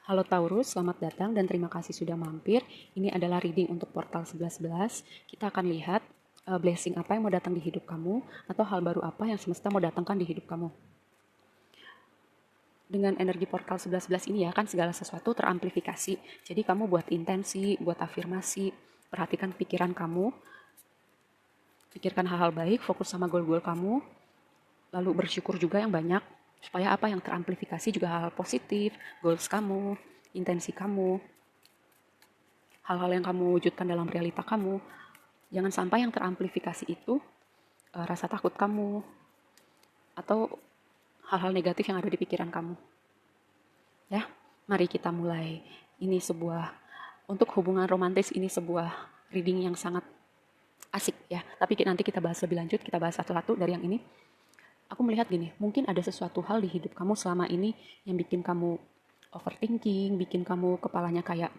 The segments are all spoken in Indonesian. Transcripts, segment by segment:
Halo Taurus, selamat datang dan terima kasih sudah mampir. Ini adalah reading untuk portal 1111. Kita akan lihat blessing apa yang mau datang di hidup kamu atau hal baru apa yang semesta mau datangkan di hidup kamu. Dengan energi portal 1111 ini ya kan segala sesuatu teramplifikasi. Jadi kamu buat intensi, buat afirmasi, perhatikan pikiran kamu, pikirkan hal-hal baik, fokus sama goal-goal kamu, lalu bersyukur juga yang banyak supaya apa yang teramplifikasi juga hal-hal positif, goals kamu, intensi kamu, hal-hal yang kamu wujudkan dalam realita kamu. Jangan sampai yang teramplifikasi itu rasa takut kamu atau hal-hal negatif yang ada di pikiran kamu. Ya, mari kita mulai. Ini untuk hubungan romantis ini sebuah reading yang sangat asik ya. Tapi nanti kita bahas lebih lanjut, kita bahas satu-satu dari yang ini. Aku melihat gini, mungkin ada sesuatu hal di hidup kamu selama ini yang bikin kamu overthinking, bikin kamu kepalanya kayak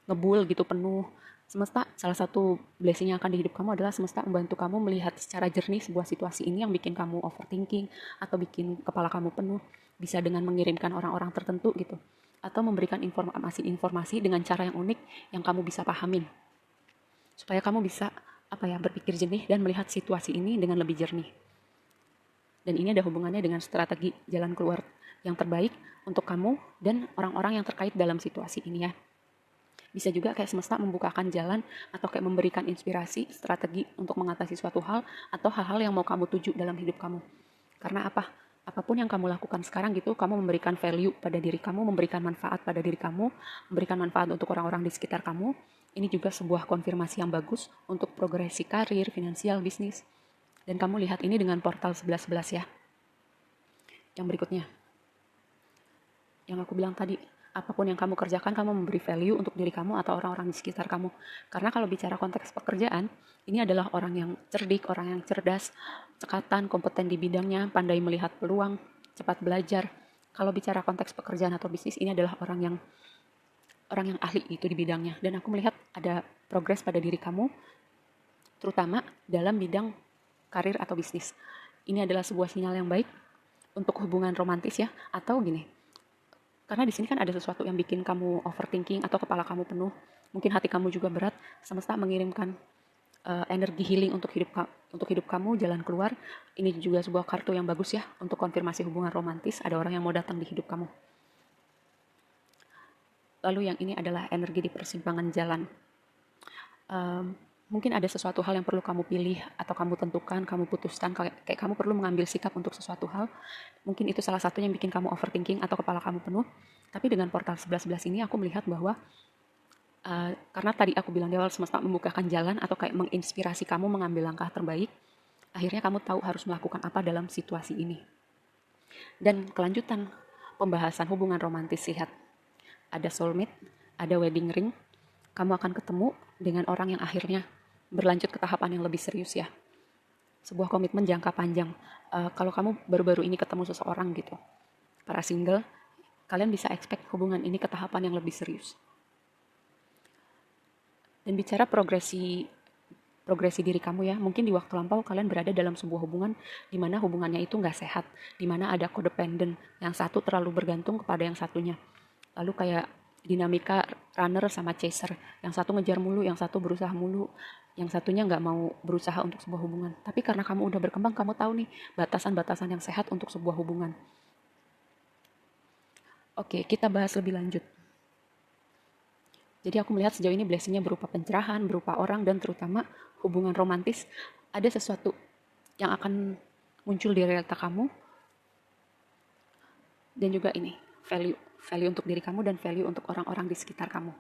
ngebul gitu penuh. Semesta, salah satu blessing yang akan di hidup kamu adalah semesta membantu kamu melihat secara jernih sebuah situasi ini yang bikin kamu overthinking atau bikin kepala kamu penuh. Bisa dengan mengirimkan orang-orang tertentu gitu. Atau memberikan informasi-informasi dengan cara yang unik yang kamu bisa pahamin. Supaya kamu bisa berpikir jernih dan melihat situasi ini dengan lebih jernih. Dan ini ada hubungannya dengan strategi jalan keluar yang terbaik untuk kamu dan orang-orang yang terkait dalam situasi ini ya. Bisa juga kayak semesta membukakan jalan atau kayak memberikan inspirasi, strategi untuk mengatasi suatu hal atau hal-hal yang mau kamu tuju dalam hidup kamu. Karena apa? Apapun yang kamu lakukan sekarang gitu, kamu memberikan value pada diri kamu, memberikan manfaat pada diri kamu, memberikan manfaat untuk orang-orang di sekitar kamu. Ini juga sebuah konfirmasi yang bagus untuk progresi karir, finansial, bisnis. Dan kamu lihat ini dengan portal 1111 ya. Yang berikutnya, yang aku bilang tadi, apapun yang kamu kerjakan, kamu memberi value untuk diri kamu atau orang-orang di sekitar kamu. Karena kalau bicara konteks pekerjaan, ini adalah orang yang cerdik, orang yang cerdas, cekatan, kompeten di bidangnya, pandai melihat peluang, cepat belajar. Kalau bicara konteks pekerjaan atau bisnis, ini adalah orang yang ahli itu di bidangnya. Dan aku melihat ada progres pada diri kamu, terutama dalam bidang karir atau bisnis. Ini adalah sebuah sinyal yang baik untuk hubungan romantis ya, atau gini. Karena di sini kan ada sesuatu yang bikin kamu overthinking atau kepala kamu penuh. Mungkin hati kamu juga berat, semesta mengirimkan energi healing untuk hidup kamu, jalan keluar. Ini juga sebuah kartu yang bagus ya untuk konfirmasi hubungan romantis. Ada orang yang mau datang di hidup kamu. Lalu yang ini adalah energi di persimpangan jalan. Mungkin ada sesuatu hal yang perlu kamu pilih atau kamu tentukan, kamu putuskan, kayak kamu perlu mengambil sikap untuk sesuatu hal. Mungkin itu salah satunya yang bikin kamu overthinking atau kepala kamu penuh. Tapi dengan portal 1111 ini aku melihat bahwa karena tadi aku bilang di awal semesta membukakan jalan atau kayak menginspirasi kamu mengambil langkah terbaik, akhirnya kamu tahu harus melakukan apa dalam situasi ini. Dan kelanjutan pembahasan hubungan romantis, lihat ada soulmate, ada wedding ring, kamu akan ketemu dengan orang yang akhirnya berlanjut ke tahapan yang lebih serius ya. Sebuah komitmen jangka panjang. Kalau kamu baru-baru ini ketemu seseorang gitu, para single, kalian bisa expect hubungan ini ke tahapan yang lebih serius. Dan bicara progresi diri kamu ya, mungkin di waktu lampau kalian berada dalam sebuah hubungan di mana hubungannya itu nggak sehat, di mana ada codependent, yang satu terlalu bergantung kepada yang satunya. Lalu kayak dinamika runner sama chaser, yang satu ngejar mulu, yang satu berusaha mulu, yang satunya nggak mau berusaha untuk sebuah hubungan. Tapi karena kamu udah berkembang, kamu tahu nih batasan-batasan yang sehat untuk sebuah hubungan. Oke, kita bahas lebih lanjut. Jadi aku melihat sejauh ini blessingnya berupa pencerahan, berupa orang, dan terutama hubungan romantis. Ada sesuatu yang akan muncul di realita kamu, dan juga ini, value untuk diri kamu dan value untuk orang-orang di sekitar kamu.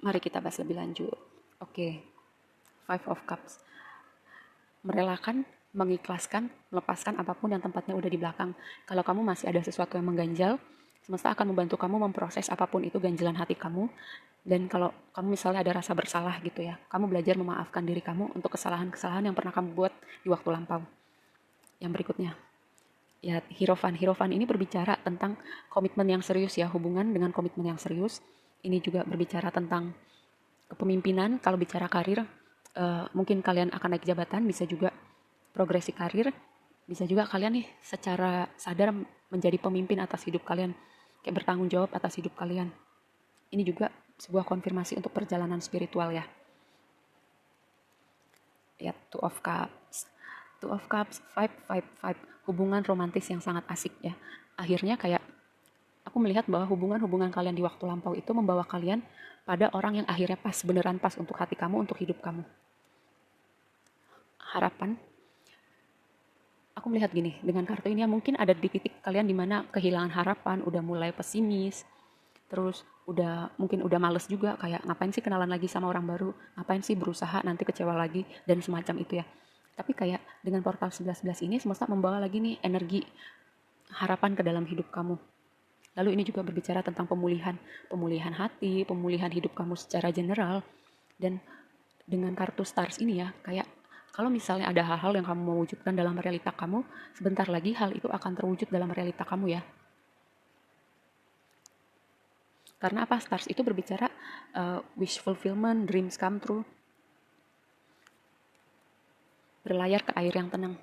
Mari kita bahas lebih lanjut. Oke, Five of Cups. Merelakan, mengikhlaskan, melepaskan apapun yang tempatnya udah di belakang. Kalau kamu masih ada sesuatu yang mengganjal, semesta akan membantu kamu memproses apapun itu ganjalan hati kamu. Dan kalau kamu misalnya ada rasa bersalah gitu ya, kamu belajar memaafkan diri kamu untuk kesalahan-kesalahan yang pernah kamu buat di waktu lampau. Yang berikutnya, ya Hierophant. Hierophant ini berbicara tentang komitmen yang serius ya, hubungan dengan komitmen yang serius. Ini juga berbicara tentang kepemimpinan. Kalau bicara karir, mungkin kalian akan naik jabatan, bisa juga progresi karir, bisa juga kalian nih secara sadar menjadi pemimpin atas hidup kalian, kayak bertanggung jawab atas hidup kalian. Ini juga sebuah konfirmasi untuk perjalanan spiritual ya. Ya, Two of Cups. Two of Cups, vibe, hubungan romantis yang sangat asik ya. Akhirnya kayak aku melihat bahwa hubungan-hubungan kalian di waktu lampau itu membawa kalian pada orang yang akhirnya pas, beneran pas untuk hati kamu, untuk hidup kamu. Harapan, aku melihat gini, dengan kartu ini mungkin ada di titik kalian dimana kehilangan harapan, udah mulai pesimis, terus mungkin udah males juga, kayak ngapain sih kenalan lagi sama orang baru, ngapain sih berusaha nanti kecewa lagi, dan semacam itu ya. Tapi kayak dengan portal 11-11 ini semesta membawa lagi nih energi harapan ke dalam hidup kamu. Lalu ini juga berbicara tentang pemulihan hati, pemulihan hidup kamu secara general. Dan dengan kartu stars ini ya, kayak kalau misalnya ada hal-hal yang kamu mau wujudkan dalam realita kamu, sebentar lagi hal itu akan terwujud dalam realita kamu ya. Karena apa? Stars itu berbicara wish fulfillment, dreams come true. Berlayar ke air yang tenang.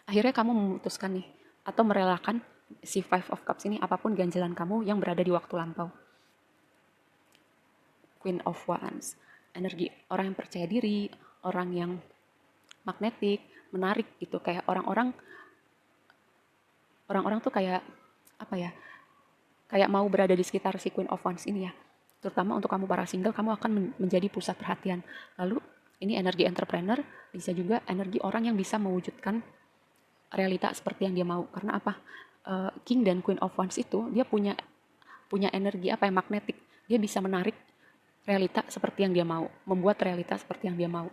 Akhirnya kamu memutuskan nih, atau merelakan si Five of Cups ini apapun ganjalan kamu yang berada di waktu lampau. Queen of Wands. Energi orang yang percaya diri, orang yang magnetik, menarik gitu. Kayak orang-orang tuh kayak apa ya? Kayak mau berada di sekitar si Queen of Wands ini ya. Terutama untuk kamu para single, kamu akan menjadi pusat perhatian. Lalu ini energi entrepreneur, bisa juga energi orang yang bisa mewujudkan realita seperti yang dia mau. Karena apa? King dan Queen of Wands itu dia punya energi apa yang magnetik. Dia bisa menarik realita seperti yang dia mau, membuat realita seperti yang dia mau.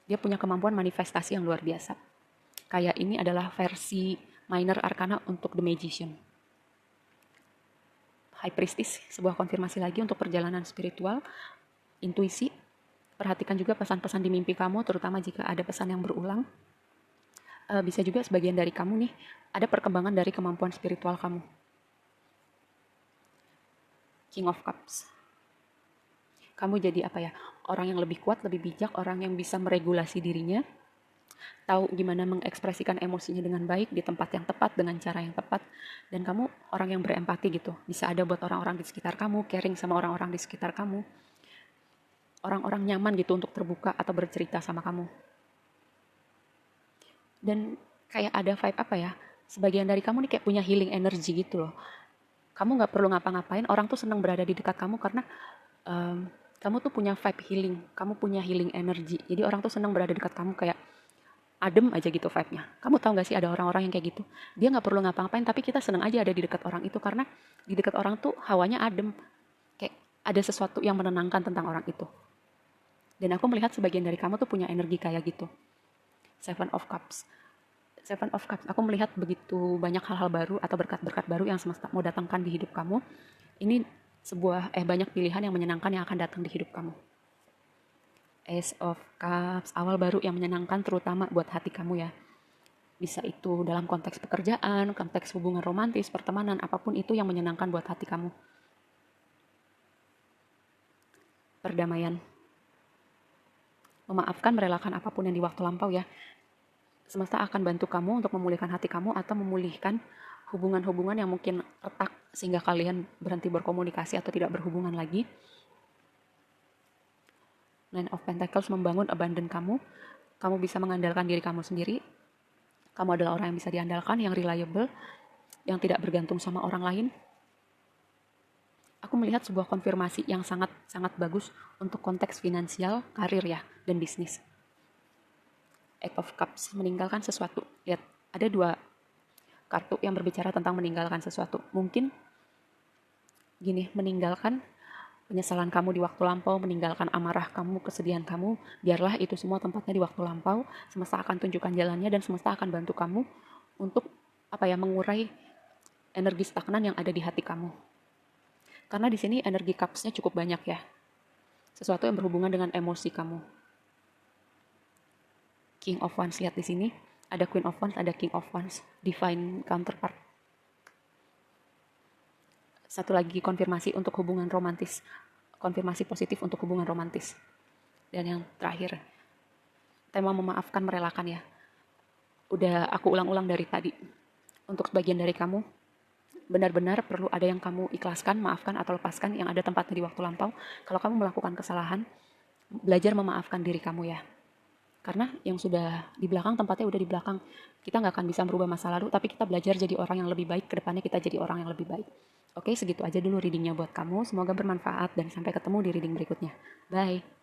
Dia punya kemampuan manifestasi yang luar biasa. Kayak ini adalah versi minor arcana untuk The Magician. High Priestess, sebuah konfirmasi lagi untuk perjalanan spiritual, intuisi. Perhatikan juga pesan-pesan di mimpi kamu, terutama jika ada pesan yang berulang. Bisa juga sebagian dari kamu nih, ada perkembangan dari kemampuan spiritual kamu. King of Cups. Kamu jadi apa ya? Orang yang lebih kuat, lebih bijak, orang yang bisa meregulasi dirinya, tahu gimana mengekspresikan emosinya dengan baik di tempat yang tepat, dengan cara yang tepat, dan kamu orang yang berempati gitu, bisa ada buat orang-orang di sekitar kamu, caring sama orang-orang di sekitar kamu, orang-orang nyaman gitu untuk terbuka atau bercerita sama kamu. Dan kayak ada vibe apa ya, sebagian dari kamu nih kayak punya healing energy gitu loh. Kamu gak perlu ngapa-ngapain, orang tuh senang berada di dekat kamu karena kamu tuh punya vibe healing, kamu punya healing energy. Jadi orang tuh senang berada dekat kamu, kayak adem aja gitu vibe-nya. Kamu tahu gak sih ada orang-orang yang kayak gitu? Dia gak perlu ngapa-ngapain, tapi kita senang aja ada di dekat orang itu karena di dekat orang tuh hawanya adem. Kayak ada sesuatu yang menenangkan tentang orang itu. Dan aku melihat sebagian dari kamu tuh punya energi kayak gitu. Seven of Cups. Seven of Cups, aku melihat begitu banyak hal-hal baru atau berkat-berkat baru yang semesta mau datangkan di hidup kamu. Ini banyak pilihan yang menyenangkan yang akan datang di hidup kamu. Ace of Cups, awal baru yang menyenangkan terutama buat hati kamu ya. Bisa itu dalam konteks pekerjaan, konteks hubungan romantis, pertemanan, apapun itu yang menyenangkan buat hati kamu. Perdamaian. Memaafkan, merelakan apapun yang di waktu lampau ya. Semesta akan bantu kamu untuk memulihkan hati kamu atau memulihkan hubungan-hubungan yang mungkin retak sehingga kalian berhenti berkomunikasi atau tidak berhubungan lagi. Nine of Pentacles membangun abundant kamu. Kamu bisa mengandalkan diri kamu sendiri. Kamu adalah orang yang bisa diandalkan, yang reliable, yang tidak bergantung sama orang lain. Aku melihat sebuah konfirmasi yang sangat bagus untuk konteks finansial, karir ya, dan bisnis. Eight of Cups, meninggalkan sesuatu. Lihat, ada 2 kartu yang berbicara tentang meninggalkan sesuatu. Mungkin gini, meninggalkan penyesalan kamu di waktu lampau, meninggalkan amarah kamu, kesedihan kamu, biarlah itu semua tempatnya di waktu lampau. Semesta akan tunjukkan jalannya dan semesta akan bantu kamu untuk mengurai energi stagnan yang ada di hati kamu. Karena di sini energi cups-nya cukup banyak ya. Sesuatu yang berhubungan dengan emosi kamu. King of Wands, lihat di sini. Ada Queen of Wands, ada King of Wands. Divine counterpart. Satu lagi konfirmasi untuk hubungan romantis. Konfirmasi positif untuk hubungan romantis. Dan yang terakhir, tema memaafkan merelakan ya. Udah aku ulang-ulang dari tadi. Untuk sebagian dari kamu, benar-benar perlu ada yang kamu ikhlaskan, maafkan atau lepaskan yang ada tempatnya di waktu lampau. Kalau kamu melakukan kesalahan, belajar memaafkan diri kamu ya. Karena yang sudah di belakang, tempatnya udah di belakang. Kita nggak akan bisa merubah masa lalu, tapi kita belajar jadi orang yang lebih baik. Kedepannya kita jadi orang yang lebih baik. Oke, segitu aja dulu readingnya buat kamu. Semoga bermanfaat dan sampai ketemu di reading berikutnya. Bye.